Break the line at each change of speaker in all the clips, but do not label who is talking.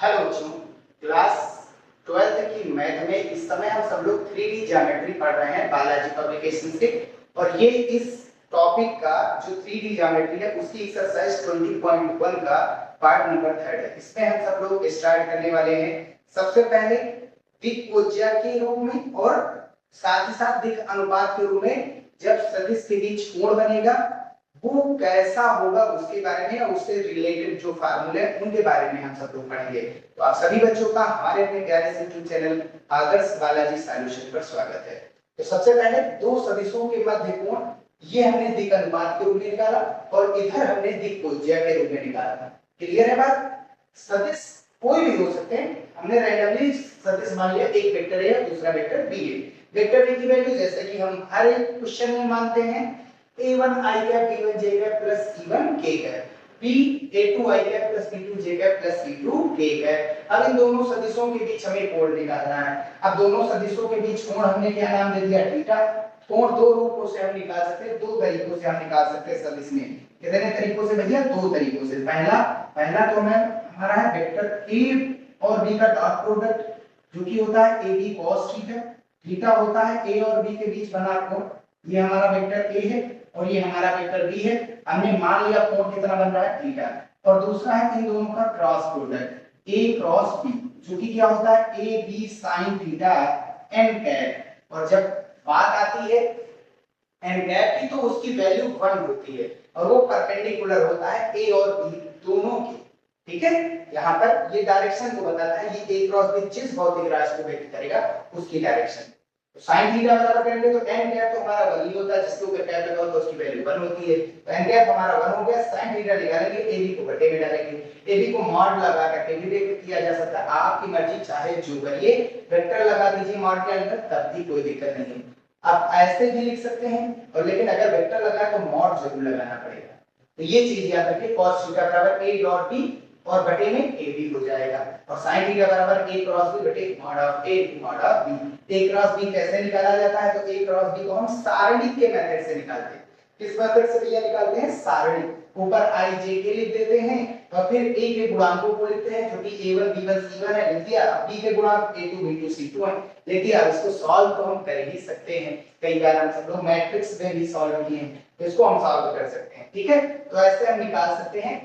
Hello बच्चों, class 12th की math में इस समय हम सब लोग 3D ज्योमेट्री पढ़ रहे हैं बालाजी पब्लिकेशन से। और ये इस टॉपिक का जो 3D ज्योमेट्री है उसकी एक्सरसाइज 20.1 का पार्ट नंबर 3 है। इसमें हम सब लोग स्टार्ट करने वाले हैं सबसे पहले दिक् कोज्या के रूप में और साथ ही साथ दिक् अनुपात के रूप में जब सदिश के बीच कोण बनेगा वो कैसा होगा उसके बारे में और उससे रिलेटेड जो फार्मूले हैं उनके बारे में हम सब लोग पढ़ेंगे। तो आप सभी बच्चों का हमारे अपने प्यारे से यूट्यूब चैनल आदर्श बालाजी सॉल्यूशन पर स्वागत है। तो सबसे पहले दो सदिशों के मध्य कोण ये हमने दिक् अनुपात के रूप में निकाला और इधर हमने दिक् कोज्या के रूप में निकाला था। क्लियर है बात? सदिश कोई भी हो सकते हैं, हमने रैंडमली सदिश मान लिया, एक वेक्टर है दूसरा वेक्टर बी है। वेक्टर बी की वैल्यू जैसे कि हम हर एक क्वेश्चन में मानते हैं a1 i cap b1 j cap plus c1 k cap b a2 i cap plus b2 j cap plus c2 k cap। अब इन दोनों सदिशों के बीच हमें कोण निकालना है। अब दोनों सदिशों के बीच कोण हमने क्या नाम दे दिया? थीटा। कोण दो रूपों से हम निकाल सकते हैं, दो तरीकों से हम निकाल सकते हैं सदिश में। कितने तरीकों से भैया? दो तरीकों से। पहला तो हमारा है वेक्टर a और b का डॉट प्रोडक्ट जो कि होता है ab cos थीटा। थीटा होता है a और b के बीच बना कोण। ये हमारा वेक्टर a है और ये हमारा वेक्टर b है। हमने मान लिया कोण कितना बन रहा है? थीटा। और दूसरा है इन दोनों का cross product a cross b जो कि क्या होता है? a b sin theta n cap. और जब बात आती है n कैप की तो उसकी वैल्यू 1 होती है और वो परपेंडिकुलर होता है a और b दोनों की। ठीक है, यहाँ पर ये डायरेक्शन को बताता है, ये a क्रॉस b जिस भौतिक राशि को व्यक्त करेगा उसकी डायरेक्शन। तो sin थीटा बराबर करेंगे तो n कैप तो हमारा 1 ही होता है, जिसके ऊपर कैप लगा हो तो उसकी वैल्यू 1 होती है। तो n कैप हमारा 1 हो गया। sin थीटा निकालेंगे, ab को बटे में डालेंगे, ab को मॉड लगा करके भी व्यक्त किया जा सकता है, आपकी मर्जी चाहे जो करिए। वेक्टर लगा दीजिए मॉड के अंदर तब भी कोई दिक्कत नहीं है। आप ऐसे भी लिख सकते हैं और लेकिन अगर वेक्टर लगाए तो मॉड जरूर लगाना पड़ेगा। तो ये चीज याद रखिए, cos थीटा बराबर a डॉट b और बटे में ab हो जाएगा और sin थीटा बराबर a क्रॉस b बटे mod of a mod of b। a cross b कैसे निकाला जाता है? तो a क्रॉस b को हम सारणी के मेथड से निकालते हैं। किस मेथड से भैया निकालते हैं? सारणी। ऊपर i j के लिख देते हैं और फिर a के गुणांकों को लिखते हैं जो कि a1 b1 c1 है, लिख दिया। b के गुणांक a2 b2 c2 है, लिख दिया। इसको सॉल्व तो हम कर ही सकते हैं, कई बार हम सब लोग मैट्रिक्स में भी सॉल्व किए हैं, तो इसको हम सॉल्व कर सकते हैं। ठीक है, तो ऐसे हम निकाल सकते हैं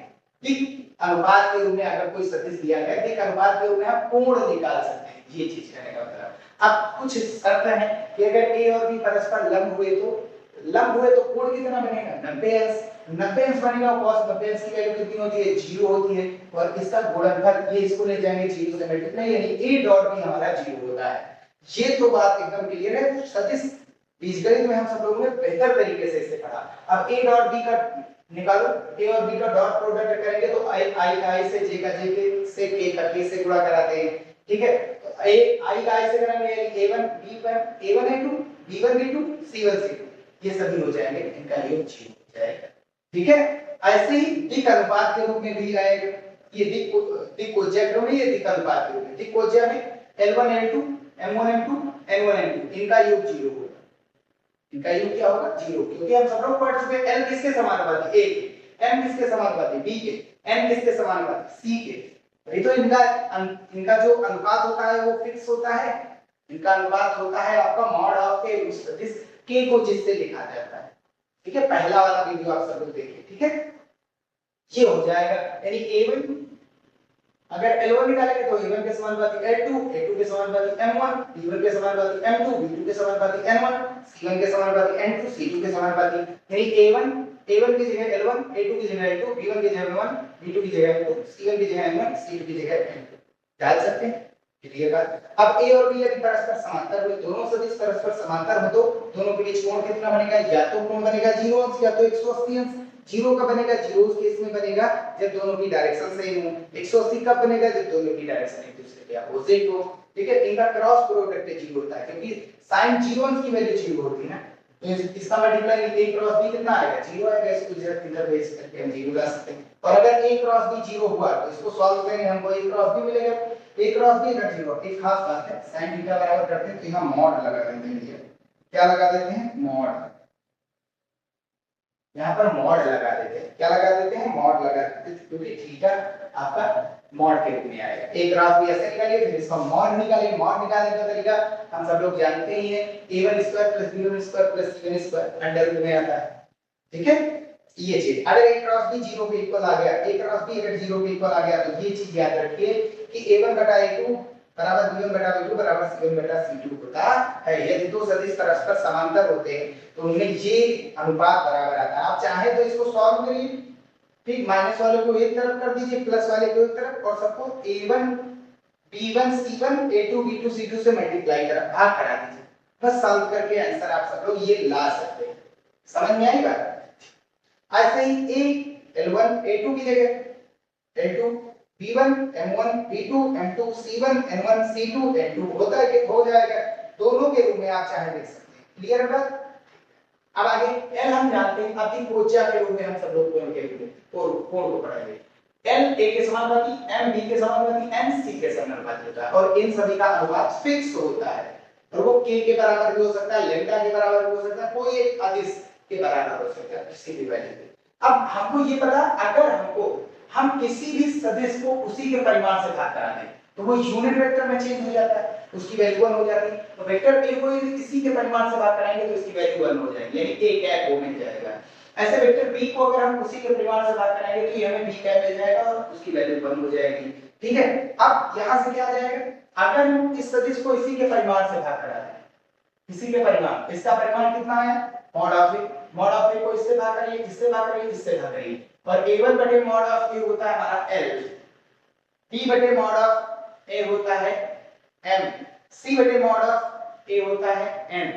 दिक् अनुपात के रूप में। अगर कोई सदिश दिया गया दिक् अनुपात के रूप में हम कोण निकाल सकते हैं, ये चीज कहने का मतलब। अब कुछ शर्त है कि अगर a और b परस्पर लंब हुए तो कोण कितना बनेगा? 90 अंश। 90 अंश बनेगा। cos 90 अंश की वैल्यू कितनी होती है? 0 होती है। और इसका गुणनफल ये इसको ले जाएंगे 0 से मल्टीप्लाई, यानी a डॉट b हमारा 0 होता है। ये तो बात एकदम क्लियर है। सदिश बीजगणित में हम सब लोगों ने बेहतर तरीके से इसे पढ़ा। अब a डॉट b का निकालो, a और b का डॉट प्रोडक्ट करेंगे तो i का i से j का j के से k का k से गुणा कराते हैं। ठीक है, तो i का i से करेंगे a1 b1 a1 a2 b1 b2 c1 c2, ये सभी हो जाएंगे, इनका योग 0 हो जाएगा। ठीक है, ऐसे ही दिक् अनुपात के रूप में भी आएगा। ये दिक् कोज्या के रूप में, ये दिक् अनुपात के रूप में। दिक् कोज्या में L1 L2 M1 M2 N1 N2 इनका योग 0 होगा। इनका योग क्या होगा? 0, क्योंकि हम सब लोग पढ़ चुके हैं L किसके समानुपाती? A के। M किसके समानुपाती? B के। N किसके समानुपाती? C के। वही तो इनका जो अनुपात होता है वो फिक्स होता है। इनका अनुपात होता है आपका मॉड ऑफ के उस सदिश k को जिससे लिखा जाता है। ठीक है, पहला वाला वीडियो आप सब लोग देखिए। ठीक है, ये हो जाएगा, यानी a1 अगर L1 निकालेंगे तो A1 के समानुपाती L2 A2 के समानुपाती M1 B1 के समानुपाती M2 B2 के समानुपाती N1 C1 के समानुपाती N2 C2 के समानुपाती, यानी A1 की जगह L1 A2 की जगह L2 B1 की जगह M1 B2 की जगह M2 C1 की जगह M1 C2 की जगह M2 डाल सकते हैं। क्लियर बात? अब A और B यदि परस्पर समांतर हुए, दोनों सदिश परस्पर समांतर हो तो दोनों के बीच कोण कितना बनेगा? या तो कोण बनेगा 0 अंश या तो 180 अंश। 0 कब बनेगा? 0 उस केस में बनेगा जब दोनों की डायरेक्शन सेम हो। 180 कब बनेगा? जब दोनों की डायरेक्शन एक दूसरे के अपोजिट हो। ठीक है, इनका क्रॉस प्रोडक्ट 0 होता है क्योंकि sin 0 अंश की वैल्यू 0 होती है ना, तो इसका मल्टीप्लाई a क्रॉस b कितना आएगा? 0 आएगा। इसको जरा इधर भेज करके हम 0 ला सकते हैं। और अगर a क्रॉस b 0 हुआ तो इसको सॉल्व करेंगे, हमको a क्रॉस b मिलेगा। a क्रॉस b अगर 0, एक खास बात है, sin थीटा बराबर करते हैं तो यहां मॉड लगा देते हैं। क्या लगा देते हैं? मॉड। यहाँ पर मॉड लगा देते हैं। क्या लगा देते हैं? मॉड लगा देते हैं, क्योंकि थीटा आपका मॉड के रूप में आएगा। ए क्रॉस बी ऐसे निकालिए, फिर इसका मॉड निकालिए। मॉड निकालने का तरीका हम सब लोग जानते ही हैं, a1 square plus b1 square plus c1 square under root में आता है, ठीक है। ये चीज अगर a क्रॉस b 0 के इक्वल आ गया, a क्रॉस b अगर 0 के इक्वल आ गया तो ये चीज याद रखिए कि a1 बटा a2 बराबर b1 बटा b2 बराबर c1 बटा c2 होता है। यदि दो सदिश परस्पर समांतर होते हैं तो उनमें ये अनुपात बराबर आता है। आप चाहे तो इसको सॉल्व करिए, ठीक, माइनस वाले को एक तरफ कर दीजिए, प्लस वाले को एक तरफ, और सबको a1 b1 c1 a2 b2 c2 से मल्टीप्लाई करा भाग करा दीजिए। बस सॉल्व करके आंसर आप सब लोग ये ला सकते हैं। समझ में आई बात? ऐसे ही a l1 a2 की जगह l2 b1 m1 b2 m2 c1 n1 c2 n2 होता है कि हो जाएगा, दोनों के रूप में आप चाहे लिख सकते हैं। क्लियर है बात? अब आगे l हम जानते हैं, अतिकोचा के रूप में हम सब लोग कोण के रूप में कोण को पढ़ाएंगे। l a के समानुपाती, m b के समानुपाती, n c के समानुपाती होता है और इन सभी का अनुपात फिक्स होता है और वो k के बराबर भी हो सकता है, लैम्डा के बराबर भी हो सकता है, कोई एक अदिश के बराबर हो सकता है किसी भी वैल्यू पे। अब हमको ये पता, अगर हम किसी भी सदिश को उसी के परिमाण से भाग करा दें तो वो यूनिट वेक्टर में चेंज हो जाता है, उसकी वैल्यू 1 हो जाती है। तो वेक्टर a को यदि किसी के परिमाण से भाग कराएंगे तो इसकी वैल्यू 1 हो जाएगी, यानी a कैप वो मिल जाएगा। ऐसे वेक्टर b को अगर हम उसी के परिमाण से भाग कराएंगे तो ये हमें b कैप मिल जाएगा और उसकी वैल्यू 1 हो जाएगी, ठीक है। अब यहां से क्या आ जाएगा, अगर हम इस सदिश को इसी के परिमाण से भाग करा दें, इसी के परिमाण, इसका परिमाण कितना है मॉड ऑफ a को इससे भाग करिए, इससे भाग करिए, इससे भाग करिए, और a1 बटे मॉड ऑफ a होता है हमारा l, b बटे मॉड ऑफ a होता है m, c बटे मॉड ऑफ a होता है n।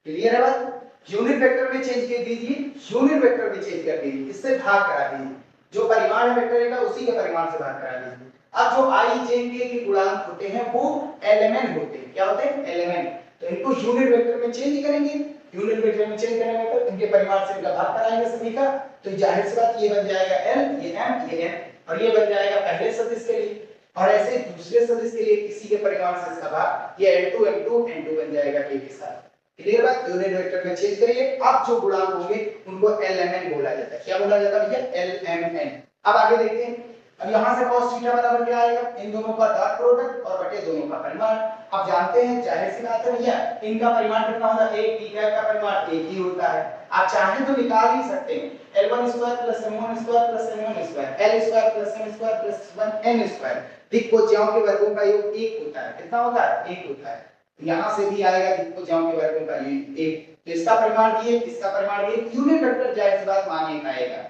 क्लियर है बात? यूनिट वेक्टर में चेंज कर दीजिए, यूनिट वेक्टर में चेंज कर दीजिए, इससे भाग करा दीजिए, जो परिमाण है वेक्टर का उसी के परिमाण से भाग करा दीजिए। अब जो i j k के गुणांक होते हैं वो एलिमेंट होते हैं, क्या होते हैं? एलिमेंट। तो इनको यूनिट वेक्टर में चेंज करेंगे, यूनिट वेक्टर में चेंज करने में इनके परिमाण से इनका भाग कराएंगे सभी का, तो जाहिर सी बात ये बन जाएगा l, ये m, ये n, और ये बन जाएगा पहले सदिश के लिए, और ऐसे दूसरे सदिश के लिए किसी के परिमाण से इसका भाग, ये l2 m2 n2 बन जाएगा k के साथ। क्लियर बात? यूनिट वेक्टर में चेंज करिए। अब जो गुणांक होंगे उनको lmn बोला जाता है। क्या बोला जाता है भैया? lmn। अब आगे देखते हैं, अब यहां से cos थीटा बराबर क्या आएगा? इन दोनों का डॉट प्रोडक्ट और बटे दोनों का परिमाण। अब जानते हैं, जाहिर सी बात है भैया, इनका परिमाण कितना होता है? एक t कैप का परिमाण एक ही होता है। आप चाहे तो निकाल ही सकते हैं, l1 square plus m1 square plus n1 square, l square plus m square plus 1n square. दिक्भुजाओं के वर्गों का योग 1 होता है। कितना होता है? 1 होता है। यहां से भी आएगा दिक्भुजाओं के वर्गों का योग 1, तो इसका परिमाण भी 1, इसका परिमाण भी 1, यूनिट वेक्टर जाहिर सी बात माने का आएगा,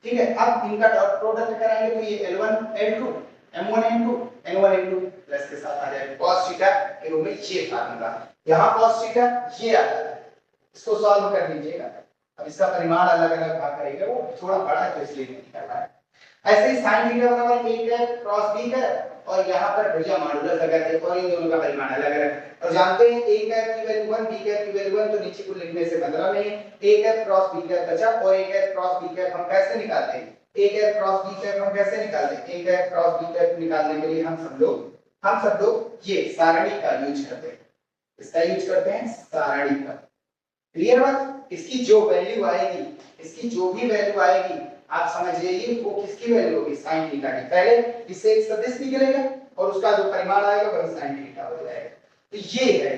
ठीक है। अब इनका डॉट प्रोडक्ट कराएंगे तो ये l1 l2 m1 m2 n1 n2 plus के साथ आ जाएगा cos थीटा के रूप में ये फार्मूला। यहां cos थीटा ये आता है, इसको सॉल्व कर लीजिएगा। अब इसका परिमाण अलग-अलग भाग करेगा, वो थोड़ा बड़ा है तो इसलिए नहीं कर रहा है। ऐसे ही sin थीटा बराबर a cap cross b cap, और यहां पर भैया मॉडुलस लगा के और इन दोनों का परिमाण अलग-अलग। और जानते हैं a कैप की वैल्यू 1, b कैप की वैल्यू 1, तो नीचे को लिखने से मतलब नहीं, a cap cross b cap बचा, और a cap cross b cap हम कैसे निकालते हैं? a cap cross b cap हम कैसे निकालते हैं? a cap cross b cap निकालने के लिए हम सब लोग ये सारणी का यूज करते हैं। इसका यूज करते हैं सारणी का। क्लियर बात? इसकी जो वैल्यू आएगी, इसकी जो भी वैल्यू आएगी, आप समझ लीजिए वो किसकी वैल्यू होगी? sin थीटा की। पहले इससे एक सदिश निकलेगा और उसका जो परिमाण आएगा वही sin थीटा हो जाएगा। तो ये है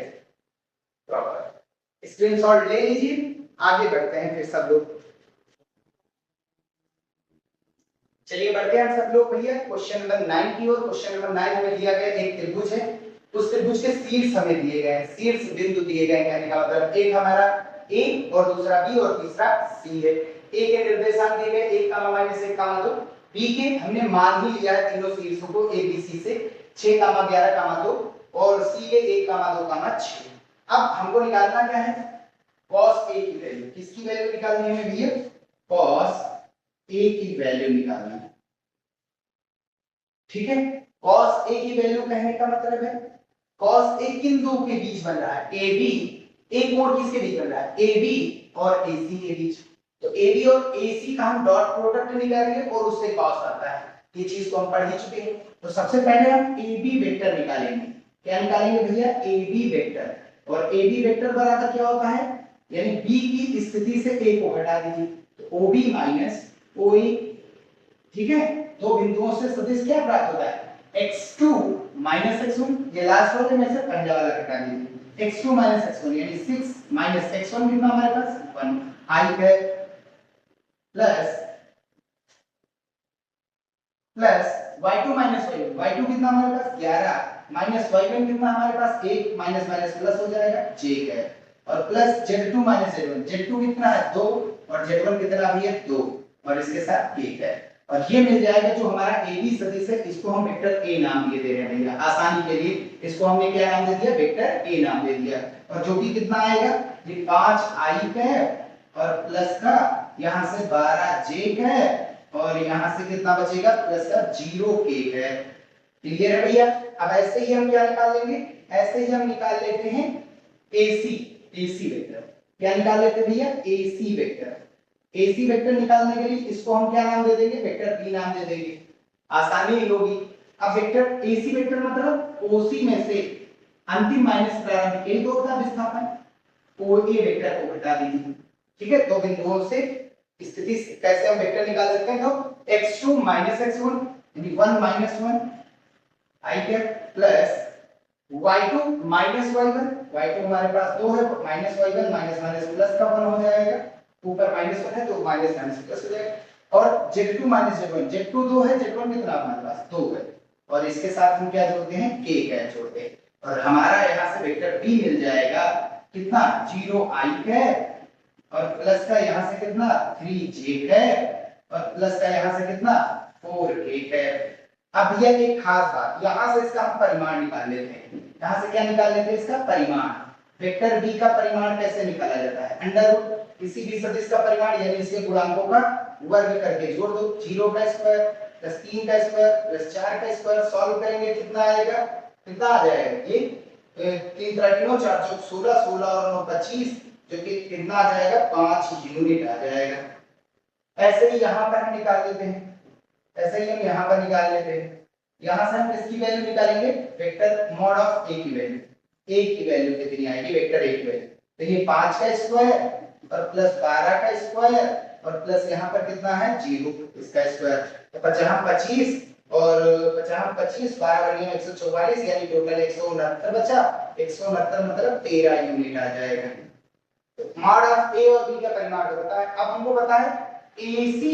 प्रॉपर। स्क्रीनशॉट ले लीजिए, आगे बढ़ते हैं फिर सब लोग। चलिए बढ़ते हैं सब लोग भैया क्वेश्चन नंबर 9 की ओर। क्वेश्चन नंबर 9 हमें दिया गया एक त्रिभुज है, उस त्रिभुज के शीर्ष हमें दिए गए हैं, शीर्ष बिंदु दिए गए हैं, कहने का मतलब एक हमारा a और दूसरा b और तीसरा c है। a के निर्देशांक दिए गए 1, -1, 2। b के हमने मान ही लिया है तीनों शीर्षों को a b c से 6, 11, 2, और c के 1, 2, 6। अब हमको निकालना क्या है? cos a की वैल्यू। किसकी वैल्यू निकालनी है भैया? cos a की वैल्यू निकालना है, ठीक है। cos a की वैल्यू कहने का मतलब है cos a किन दो के बीच बन रहा है? ab, एक कोण किसके बीच बन रहा है? ab और ac के बीच। तो ab और ac का हम डॉट प्रोडक्ट निकालेंगे और उससे cos आता है, ये चीज तो हम पढ़ ही चुके हैं। तो सबसे पहले हम ab वेक्टर निकालेंगे। क्या निकालेंगे भैया? ab vector. और ab वेक्टर बराबर क्या होता है? यानी b की स्थिति से a को हटा दीजिए, तो ob माइनस oe, ठीक है, दो बिंदुओं से सदिश क्या प्राप्त होता है, x2 माइनस x1, ये लास्ट वाले में से पहले वाला घटा दीजिए, x2 माइनस x1 यानी 6 माइनस x1 कितना हमारे पास 1 i है plus y2 minus y1, y2 कितना हमारे पास 11 माइनस y1 कितना हमारे पास 1 माइनस माइनस प्लस हो जाएगा j है और plus z2 minus z1, z2 कितना है 2 और z1 कितना भी है 2 और इसके साथ 1 है और ये मिल जाएगा जो हमारा AB सदिश है, इसको हम वेक्टर A नाम दे रहे हैं भैया आसानी के लिए, इसको हमने क्या नाम दे दिया वेक्टर A नाम दे दिया और जो कि कितना आएगा ये 5i है और प्लस का यहां से 12j है और यहां से कितना बचेगा प्लस का 0k है। क्लियर है भैया। अब ऐसे ही हम क्या निकाल लेंगे, ऐसे ही हम निकाल लेते हैं AC वेक्टर, क्या निकाल लेते हैं भैया AC वेक्टर। AC वेक्टर निकालने के लिए इसको हम क्या नाम दे देंगे वेक्टर B नाम दे देंगे, आसानी ही होगी। अब वेक्टर AC वेक्टर मतलब OC में से अंतिम माइनस प्रारंभिक यही तो होता है विस्थापन, OA वेक्टर को घटा दीजिए। ठीक है, दो बिंदुओं से स्थिति कैसे हम वेक्टर निकाल सकते हैं, तो x2 माइनस x1 यानी 1 minus 1 i cap plus y2 minus y1, y2 हमारे पास 2 है minus y1 minus minus plus का 1 हो जाएगा, ऊपर माइनस 1 है तो माइनस माइनस प्लस हो जाएगा और z2 माइनस z1, z2 2 है z1 कितना हमारे पास 2 है और इसके साथ हम क्या जोड़ते हैं k क्या जोड़ते हैं और हमारा यहां से वेक्टर b मिल जाएगा कितना 0i है और प्लस का यहां से कितना 3j है और प्लस का यहां से कितना 4k है। अब यह एक खास बात, यहां से इसका हम परिमाण निकाल लेते हैं, यहां से क्या निकाल लेते हैं इसका परिमाण। वेक्टर b का परिमाण कैसे निकाला जाता है, अंडर रूट किसी भी सदिश का परिमाण यानी इसके गुणांकों का वर्ग करके जोड़ दो, 0 का स्क्वायर प्लस 3 का स्क्वायर प्लस 4 का स्क्वायर, सॉल्व करेंगे कितना आएगा, कितना आ जाएगा ये 3 3 9 4 4 16 16 और 9 25 जो कि कितना आ जाएगा 5 यूनिट आ जाएगा। ऐसे ही यहां पर हम निकाल लेते हैं, ऐसे ही हम यहां पर निकाल लेते हैं, यहां से हम किसकी वैल्यू निकालेंगे वेक्टर मॉड ऑफ a की वैल्यू, a की वैल्यू कितनी आएगी वेक्टर a की वैल्यू, तो ये 5 का स्क्वायर और प्लस 12 का स्क्वायर और प्लस यहां पर कितना है 0 इसका स्क्वायर, तो 50 25 और 50 25 12 बनी 144 यानी टोटल 169 बचा, 169 मतलब 13 यूनिट आ जाएगा। मॉड ऑफ a और b का परिमाण होता है। अब हमको पता है AC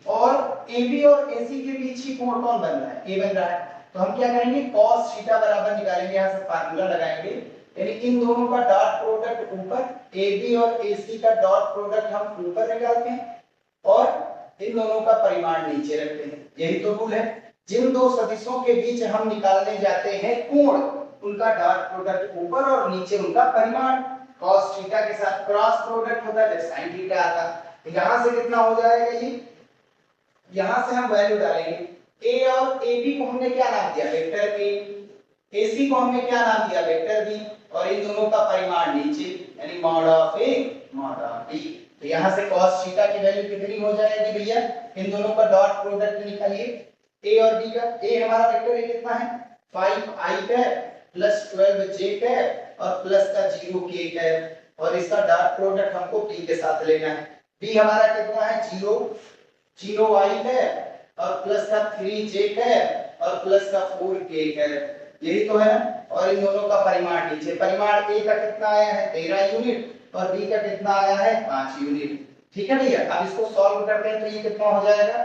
और AB और AC के बीच ही कोण कौन बन रहा है, a बन रहा है, तो हम क्या करेंगे cos थीटा बराबर निकालेंगे, यहां से फार्मूला लगाएंगे यानी इन दोनों का डॉट प्रोडक्ट ऊपर, AB और AC का डॉट प्रोडक्ट हम ऊपर निकालते हैं और इन दोनों का परिमाण नीचे रखते हैं, यही तो रूल है। जिन दो सदिशों के बीच हम निकालने जाते हैं कोण, उनका डॉट प्रोडक्ट ऊपर और नीचे उनका परिमाण, cos थीटा के साथ क्रॉस प्रोडक्ट होता है जब sin थीटा आता, तो यहां से कितना हो जाएगा ये, यहां से हम वैल्यू डालेंगे a और ab को हमने क्या नाम दिया वेक्टर a, ac को हमने क्या नाम दिया वेक्टर b और इन दोनों का परिमाण नीचे यानी mod of a mod of b। तो यहां से cos थीटा की वैल्यू कितनी हो जाएगी भैया, इन दोनों का डॉट प्रोडक्ट निकालिए a और b का, a हमारा वेक्टर a कितना है 5i है प्लस 12j है और प्लस का 0k है और इसका डॉट प्रोडक्ट हमको b के साथ लेना है, b हमारा कितना है 0i है और प्लस का 3j है और प्लस का 4k है, यही तो है ना, और इन दोनों का परिमाण नीचे, परिमाण a का कितना आया है 13 यूनिट और b का कितना आया है 5 यूनिट। ठीक है भैया, अब इसको सॉल्व करते हैं तो ये कितना हो जाएगा,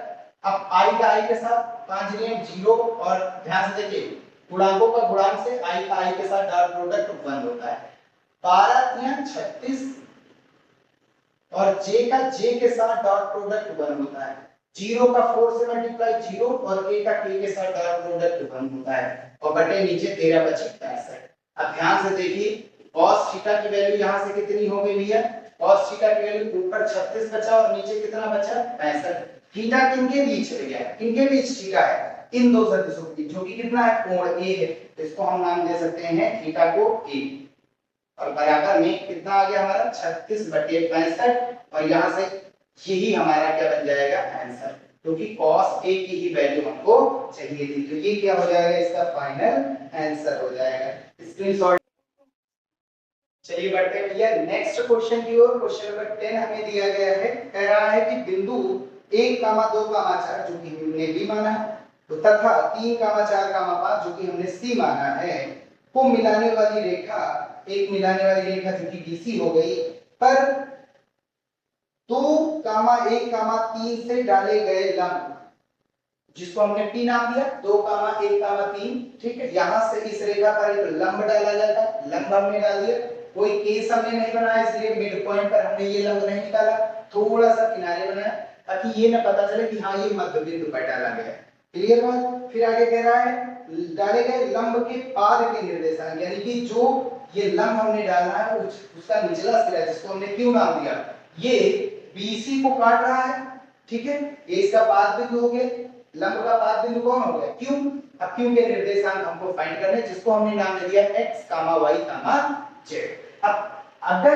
अब i का i के साथ 5 लिए 0 और ध्यान से देखिए गुणांकों का गुणांक से i का i के साथ डॉट प्रोडक्ट 1 होता है, 12 या 36 और j का j के साथ डॉट प्रोडक्ट 1 होता है, 0 का 4 से मल्टीप्लाई 0 और k का k के साथ डॉट प्रोडक्ट 1 होता है और बटे नीचे 13 बचे 65। अब ध्यान से देखिए cos थीटा की वैल्यू यहां से कितनी हो गई भैया, cos थीटा की वैल्यू ऊपर 36 बचा और नीचे कितना बचा 65। थीटा किनके बीच है भैया, किनके बीच थीटा है इन दो सदिशों के बीच, जो कि कितना है कोण a है, इसको हम नाम दे सकते हैं थीटा को a और बराबर में कितना आ गया हमारा 36/65 और यहां से यही हमारा क्या बन जाएगा आंसर, क्योंकि cos a की ही वैल्यू हमको चाहिए थी, तो ये क्या हो जाएगा इसका फाइनल आंसर हो जाएगा। स्क्रीनशॉट। चलिए बढ़ते हैं भैया नेक्स्ट क्वेश्चन की ओर। क्वेश्चन नंबर 10 हमें दिया गया है, कह रहा है कि बिंदु 1, 2, 4 जो कि हमने बी माना है, तो तथा 3, 4, 5 जो कि हमने सी माना है, को मिलाने वाली रेखा, एक मिलाने वाली रेखा जो कि बीसी हो गई, पर 2, 1, 3 से डाले गए लंब जिसको हमने पी नाम दिया, 2, 1, 3, ठीक है। यहां से इस रेखा पर एक लंब डाला जाता है, लंब हमने डाल दिया, कोई केस हमने नहीं बनाया इसलिए मिड पॉइंट पर हमने ये लंब नहीं निकाला, थोड़ा सा किनारे बनाया ताकि ये ना पता चले कि हाँ ये मध्य बिंदु पर डाला गया है। क्लियर बात। फिर आगे कह रहा है डाले गए लंब के पाद के निर्देशांक, यानी कि जो ये लंब हमने डाला है उसका निचला सिरा जिसको हमने क्यू नाम दिया, ये बीसी को काट रहा है, ठीक है। ये इसका पाद बिंदु हो गया, लंब का पाद बिंदु कौन हो गया, क्यू। अब क्यू के निर्देशांक हमको फाइंड करने जिसको हमने नाम दे दिया x, y, z। अब अगर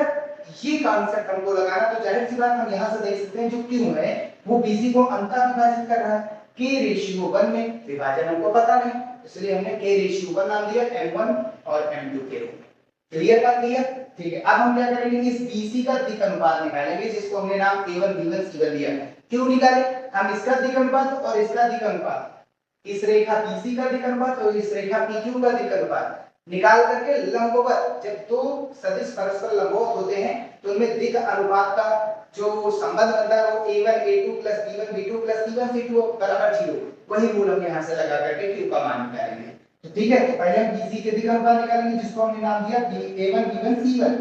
ये कॉन्सेप्ट हमको लगाना तो जाहिर सी बात हम यहां से देख सकते हैं जो क्यू है वो बीसी को अंतर विभाजित कर रहा है k/1 में, विभाजन हमको पता नहीं इसलिए हमने k/1 नाम दिया m1 और m2 के रूप में। क्लियर कर दिया, ठीक है। अब हम क्या करेंगे, इस BC का दिक् अनुपात निकालेंगे जिसको हमने नाम A1 B1 C1 दिया है। क्यों निकाले, हम इसका दिक् अनुपात और इसका दिक् अनुपात, इस रेखा BC का दिक् अनुपात और इस रेखा PQ का दिक् अनुपात निकाल करके लंबवत, जब दो सदिश परस्पर लंबवत होते हैं तो उनमें दिक् अनुपात का जो संबंध बनता है वो A1 A2 B1 B2 C1 C2 बराबर 0, वही रूल हम यहां से लगा करके Q का मान निकालेंगे। तो ठीक है, तो पहले हम BC के दिक् अनुपात निकालेंगे जिसको हमने नाम दिया A1 B1 C1।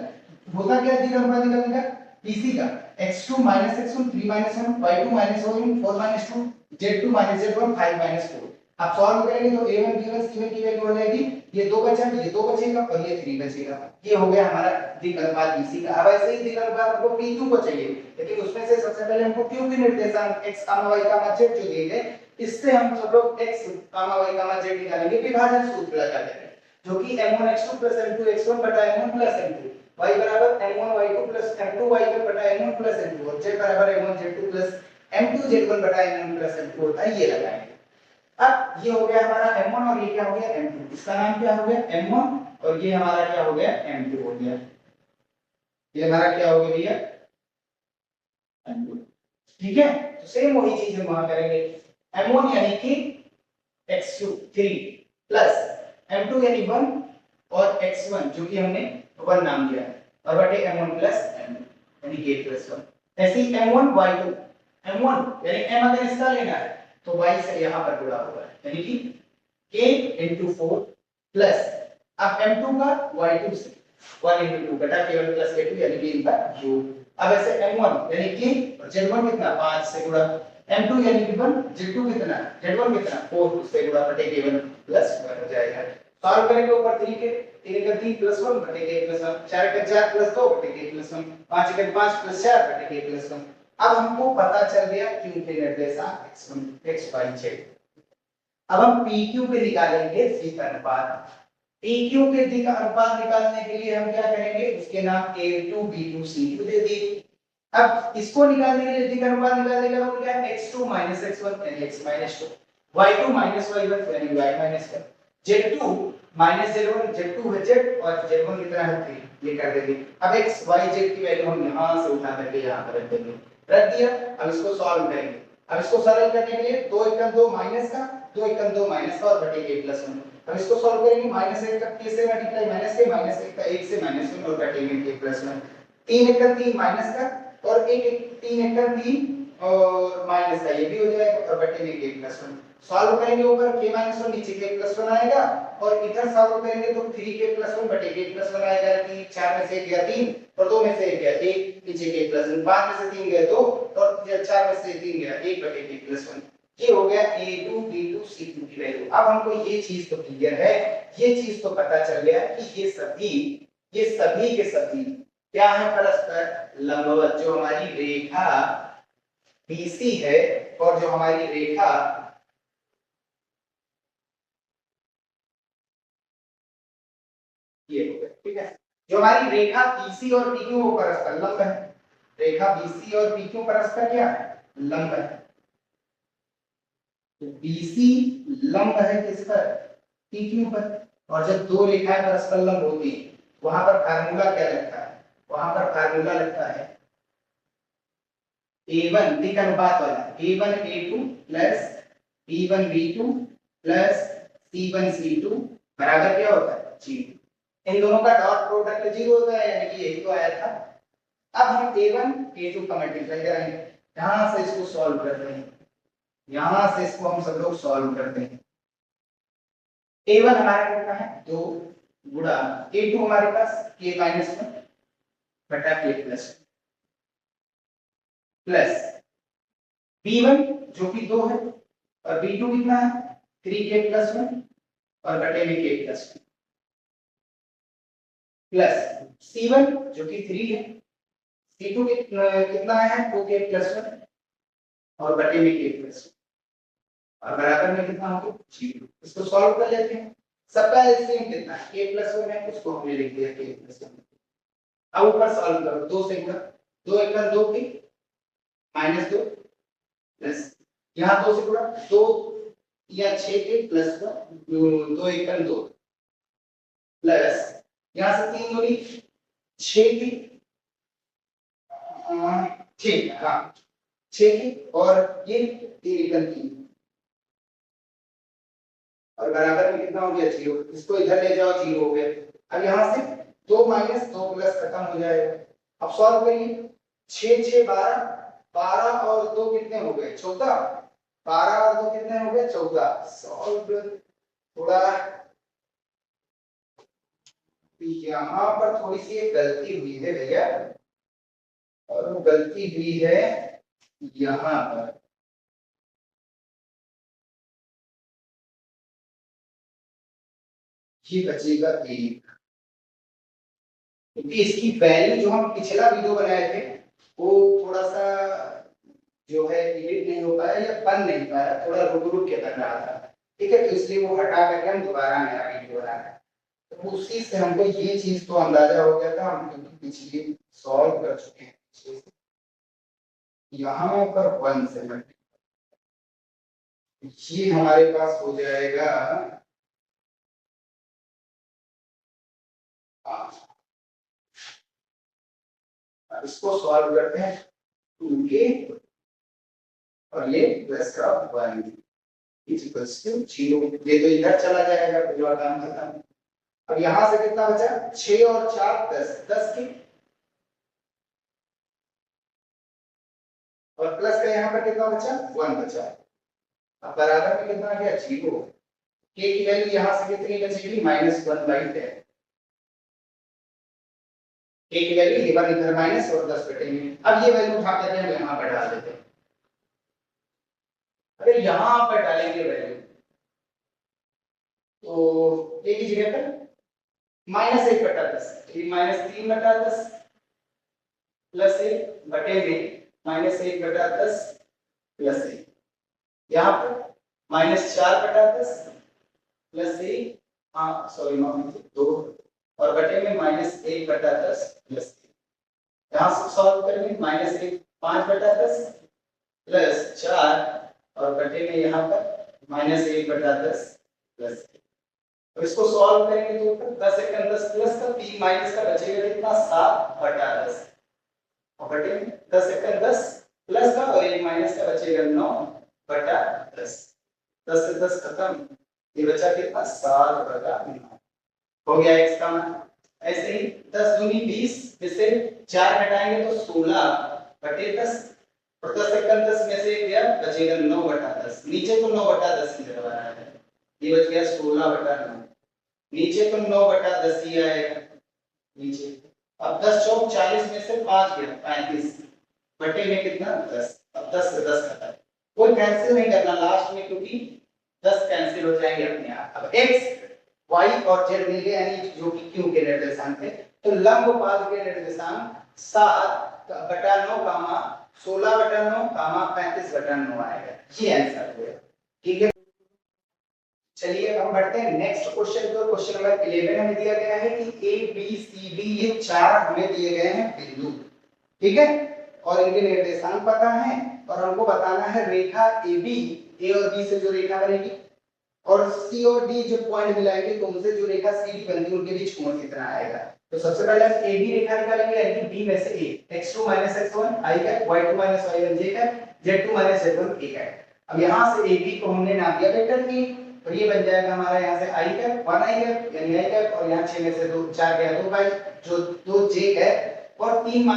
होता क्या दिक् अनुपात निकालने का, BC का x2 x1 3 1 y2 1 4 2 z2 z1 5 4। आप सॉल्व करेंगे तो A1 B1 C1 की वैल्यू हो जाएगी, ये 2 बचा, ये 2 बचेगा और ये 3 बचेगा। ये हो गया हमारा दिक् अनुपात BC का। अब ऐसे ही दिक् अनुपात हमको PQ को चाहिए, लेकिन उसमें से सबसे पहले हमको Q के निर्देशांक x, y, z जो दिए गए, इससे हम सब लोग x, y, z निकालेंगे विभाजन सूत्र लगा करके, जो कि m1 x2 m2 x1 m1 m2, y बराबर m1 y2 m2 y1 m1 m2 और z बराबर m1 z2 m2 z1 m1 m2 होता है, ये लगाएंगे। अब ये हो गया हमारा m1 और ये क्या हो गया m2, इसका नाम क्या हो गया m1 और ये हमारा क्या हो गया m2 हो गया। ये हमारा क्या हो गया भैया m2, ठीक है। तो सेम वही चीज हम वहां करेंगे, m1 यानी कि x2 3 प्लस m2 यानी 1 और x1 जो कि हमने 1 नाम दिया है और बटे m1 प्लस m2 यानी k प्लस 1। ऐसे ही m1 y2, m1 यानी m अगर इसका लेना है तो y से यहां पर जुड़ा हुआ है यानी कि k * 4 प्लस अब m2 का y2 से 1 * 2 बटा k1 प्लस k2 यानी कि इनका योग। अब ऐसे m1 यानी कि और z1 कितना 5 से गुणा, m2 यानी कि 1, z2 कितना z1 कितना 4 से गुणा बटे k1 प्लस 1 हो जाएगा। सॉल्व करेंगे ऊपर 3 के 3 का 3 प्लस 1 बटे k प्लस 1, 4 का 4 प्लस 2 बटे k प्लस 1, 5 का 5 प्लस 4 बटे k प्लस 1। अब हमको पता चल गया Q के निर्देशांक x1 x y z। अब हम PQ के निकालेंगे दिक् अनुपात। PQ के दिक् अनुपात निकालने के लिए हम क्या करेंगे, उसके नाम A2 B2 C2 दे दिए। अब इसको निकालने के लिए दिक् अनुपात निकालने का रूल क्या है, x2 - x1 यानी x - 2, y2 - y1 यानी y - 1, z2 - z1 z2 है z और z1 कितना है 3, ये कर देंगे। अब x y z की वैल्यू हम यहां से उठा करके यहां पर रख देंगे, रख दिया। अब इसको सॉल्व करेंगे, अब इसको सरल करने के लिए 2 * 2 माइनस का 2 * 2 माइनस का और बटे k प्लस 1। अब इसको सॉल्व करेंगे, -1 का k से मल्टीप्लाई माइनस के -1 का 1 से -1 और बटे में k प्लस 1, 3 * 3 माइनस का और 3 * 3 और माइनस का ये भी हो जाएगा और बटे में k प्लस 1। सॉल्व करेंगे ऊपर k - 1 नीचे k प्लस 1 आएगा और इधर सॉल्व करेंगे तो 3k प्लस 1 बटे k प्लस 1 आएगा कि 4 में से 1 गया 3 और 2 में से 1 गया 1, नीचे k प्लस 1, 5 में से 3 गया 2 और 4 में से 3 गया 1 बटे k प्लस 1। ये हो गया A2 B2 C2 की वैल्यू। अब हमको ये चीज तो क्लियर है, ये चीज तो पता चल गया कि ये सभी के सभी क्या है, परस्पर लंबवत। जो हमारी रेखा BC है और जो हमारी रेखा ये हो गया, ठीक है। जो हमारी रेखा BC और PQ वो परस्पर लंब है, रेखा BC और PQ परस्पर क्या है, लंब है। तो BC लंब है किस पर, PQ पर। और जब दो रेखाएं परस्पर लंब होती हैं वहां पर फार्मूला क्या लगता है, वहां पर फार्मूला लगता है A1 डी का अनुपात वाला A1 A2 plus B1 B2 plus C1 C2 बराबर क्या होता है 0। इन दोनों का डॉट प्रोडक्ट 0 होता है, यानी कि यही तो आया था। अब हम A1 A2 का मल्टीप्लाई कराएंगे, यहां से इसको सॉल्व करते हैं, यहां से इसको हम सब लोग सॉल्व करते हैं। A1 हमारे कितना है 2 गुणा A2 हमारे पास k माइनस 1 बटा k प्लस प्लस B1 जो कि 2 है और B2 कितना है 3k प्लस 1 और बटे में k प्लस 1 प्लस C1 जो कि 3 है, C2 कितना है 2k प्लस 1 और बटे में k प्लस 1 और बराबर में कितना होगा 0। इसको सॉल्व कर लेते हैं। सबका एलसीएम कितना है k प्लस 1 है, उसको हमने लिख दिया k प्लस 1। अब ऊपर सॉल्व करो 2 से गुणा 2 एकम 2 के माइनस 2 प्लस यहाँ 2 से गुणा 2 या 6 के प्लस 1 2 एकम 2 प्लस यहाँ से 3 दूनी 6 की 6 हाँ 6 की और ये 3 एकम 3 और बराबर में कितना हो गया 0। इसको इधर ले जाओ 0 हो गया। अब यहाँ से 2 माइनस 2 प्लस खत्म हो जाएगा। अब सॉल्व करिए 6 6 12 12 और 2 कितने हो गए 14 12 और 2 कितने हो गए 14। सॉल्व थोड़ा यहाँ पर थोड़ी सी एक गलती हुई है भैया, और वो गलती हुई है यहाँ पर। ये बचेगा 1 क्योंकि इसकी वैल्यू जो हम पिछला वीडियो बनाए थे वो थोड़ा सा जो है एडिट नहीं हो पाया या बन नहीं पाया, थोड़ा रुक रुक के बन रहा था। ठीक है, तो इसलिए वो हटा करके हम दोबारा नया वीडियो बना रहे हैं। तो उसी से हमको ये चीज तो अंदाजा हो गया था, हम क्योंकि पिछली सॉल्व कर चुके हैं। यहाँ पर 1 से मल्टीप्लाई ये हमारे पास हो जाएगा इसको सॉल्व करते हैं 2k और ये प्लस का 1 इक्वल्स टू 0। ये तो इधर चला जाएगा, पूरा काम खत्म। अब यहां से कितना बचा 6 और 4 10 10 की और प्लस का यहाँ पर कितना बचा 1 बचा। अब बराबर में कितना गया 0। k की वैल्यू यहां से कितनी बचेगी -1/10। k की वैल्यू ये बार इधर माइनस और 10 बटेंगे। अब ये वैल्यू उठा करके हम यहाँ पर डाल देते हैं। अगर यहाँ पर डालेंगे वैल्यू तो k की जगह पर -1/10 -3/10 प्लस 1 बटे में -1/10 प्लस 1 यहाँ पर -4/10 प्लस 1 हाँ सॉरी 2 और बटे में -1/10 प्लस 1। यहाँ से सॉल्व करेंगे -1 5/10 प्लस 4 और बटे में यहाँ पर -1/10 प्लस 1। तो इसको सॉल्व करेंगे तो 10 एकम 10 प्लस का 3 माइनस का बचेगा कितना 7/10 और बटे में 10 एकम 10 प्लस का और 1 माइनस का बचेगा 9/10। 10 से 10 खत्म, ये बचा कितना 7/9 हो गया x का मान। ऐसे ही 10 दूनी 20 में से 4 घटाएंगे तो 16/10 और 10 एकम 10 में से गया बचेगा 9/10। नीचे तो 9/10 ही लगा रहा है, ये बच गया 16/9। नीचे तो 9/10 ही आएगा नीचे। अब 10 चौक 40 में से 5 गया 35 बटे में कितना 10। अब 10 से 10 खत्म, कोई कैंसिल नहीं करना लास्ट में क्योंकि 10 कैंसिल हो जाएंगे अपने आप। अब x y और z मिल गए यानी जो कि q के निर्देशांक थे, तो लंबपथ के निर्देशांक 7/9 कामा 16/9 कामा 35/9 आएगा। ये आंसर है। ठीक है, चलिए हम बढ़ते हैं नेक्स्ट क्वेश्चन को। क्वेश्चन नंबर 11 हमें दिया गया है कि a b c d ये 4 हमें दिए गए हैं बिंदु। ठीक है, और इनके निर्देशांक पता है और हमको बताना है रेखा AB A और B से जो रेखा बनेगी और C और D जो पॉइंट मिलाएंगे तो उनसे जो रेखा CD बनती है उनके बीच कोण कितना आएगा। तो सबसे पहले हम ए बी रेखा निकालेंगे, यानी कि बी में से ए x2 x1 i cap, y2 y1 j cap, z2 z1 k cap. अब यहां से ए बी को हमने नाम दिया वेक्टर की, तो ये बन जाएगा हमारा यहां से i कैप 1 i कैप यानी i कैप, और यहां 6 में से 2 4 गया 2 बाई जो 2 j कैप और 3 5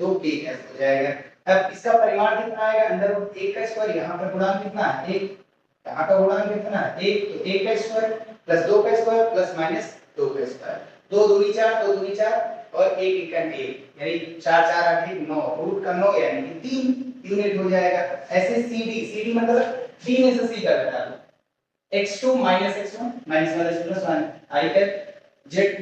2 k कैप हो जाएगा। अब इसका परिमाण कितना आएगा, अंडर रूट 1 का स्क्वायर, यहां पर गुणांक कितना है 1, यहां का गुणांक कितना है 1, तो 1 का स्क्वायर प्लस 2 का स्क्वायर प्लस माइनस 2 का स्क्वायर, 2 दूनी 4 2 दूनी 4 और 1 एकम 1 यानी 4 4 8 9, रूट का 9 यानी कि 3 यूनिट हो जाएगा। ऐसे CD मतलब D में से C का घटा लो, x2 x1 minus plus 1 i cap,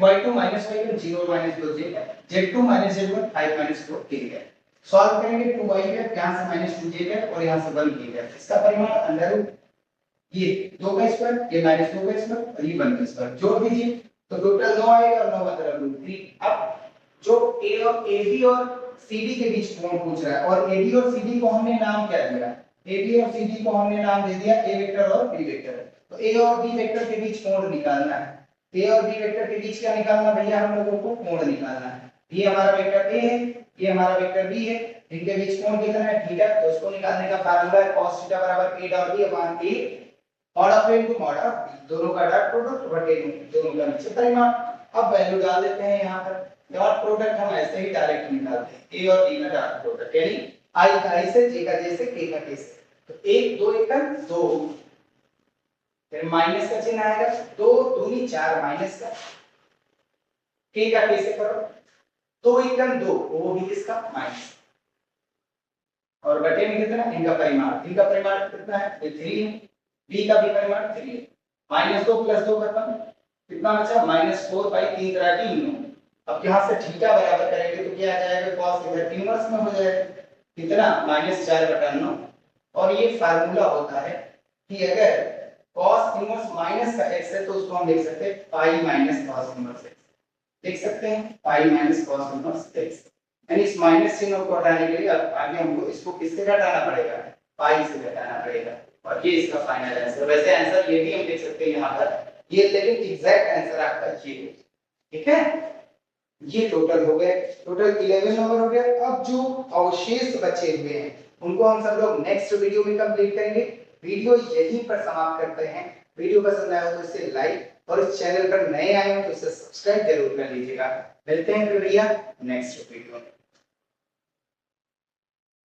y2 y1 0 2 j cap, z2 z1 5 2 k cap. Solve करेंगे 2y कैप, यहां से -2j कैप और यहां से 1k कैप। इसका परिमाण अंडर रूट ये 2 का स्क्वायर, ये -2 का स्क्वायर और ये 1 का स्क्वायर, जोड़ दीजिए तो टोटल 9 आएगा और 9 मतलब रूट 3। अब जो ए और AB और CD के बीच कोण पूछ रहा है, और AB और CD को हमने नाम क्या दिया, AB और CD को हमने नाम दे दिया A वेक्टर और B वेक्टर। तो A और B वेक्टर के बीच कोण निकालना है, A और B वेक्टर के बीच क्या निकालना भैया, हम लोगों को कोण निकालना है। ये हमारा वेक्टर A है, ये हमारा वेक्टर B है, इनके बीच कोण कितना है थीटा, तो उसको निकालने का फार्मूला है cos थीटा बराबर A dot B upon A mod of A into mod of B, दोनों का डॉट प्रोडक्ट बटे दोनों का नीचे परिमाण। अब वैल्यू डाल देते हैं यहां पर, डॉट प्रोडक्ट हम ऐसे ही डायरेक्ट निकालते हैं, A और B का डॉट प्रोडक्ट यानी I का I से, J का J से, K का K से, तो 1 2 एकम 2, फिर माइनस का चिन्ह आएगा, 2 दूनी 4 माइनस का, K का K से करो, 2 एकम 2 वो भी किसका माइनस, और बटे में कितना इनका परिमाण कितना है, ये 3 है, B का भी परिमाण 3 है, -2 + 2 खत्म, कितना बचा -4 बाई 3 तरह की 9। अब यहां से थीटा बराबर करेंगे तो क्या आ जाएगा, cos इधर इनवर्स में हो जाएगा, कितना -4/9। और ये फार्मूला होता है कि अगर cos इनवर्स माइनस का x है तो उसको हम लिख सकते हैं pi minus cos inverse x, लिख सकते हैं pi minus cos inverse x। यानी इस माइनस चिन्ह को हटाने के लिए अब आगे हमको इसको किससे घटाना पड़ेगा, पाई से घटाना पड़ेगा, और ये इसका फाइनल आंसर। वैसे आंसर ये भी हम लिख सकते हैं यहाँ पर ये, लेकिन एग्जैक्ट आंसर आपका ये है, ठीक है। ये टोटल हो गए, टोटल 11 नंबर हो गया। अब जो अवशेष बचे हुए हैं उनको हम सब लोग नेक्स्ट वीडियो में कंप्लीट करेंगे। वीडियो यहीं पर समाप्त करते हैं। वीडियो पसंद आया हो तो इसे लाइक, और इस चैनल पर नए आए हो तो इसे सब्सक्राइब जरूर कर लीजिएगा। मिलते हैं फिर भैया नेक्स्ट वीडियो में।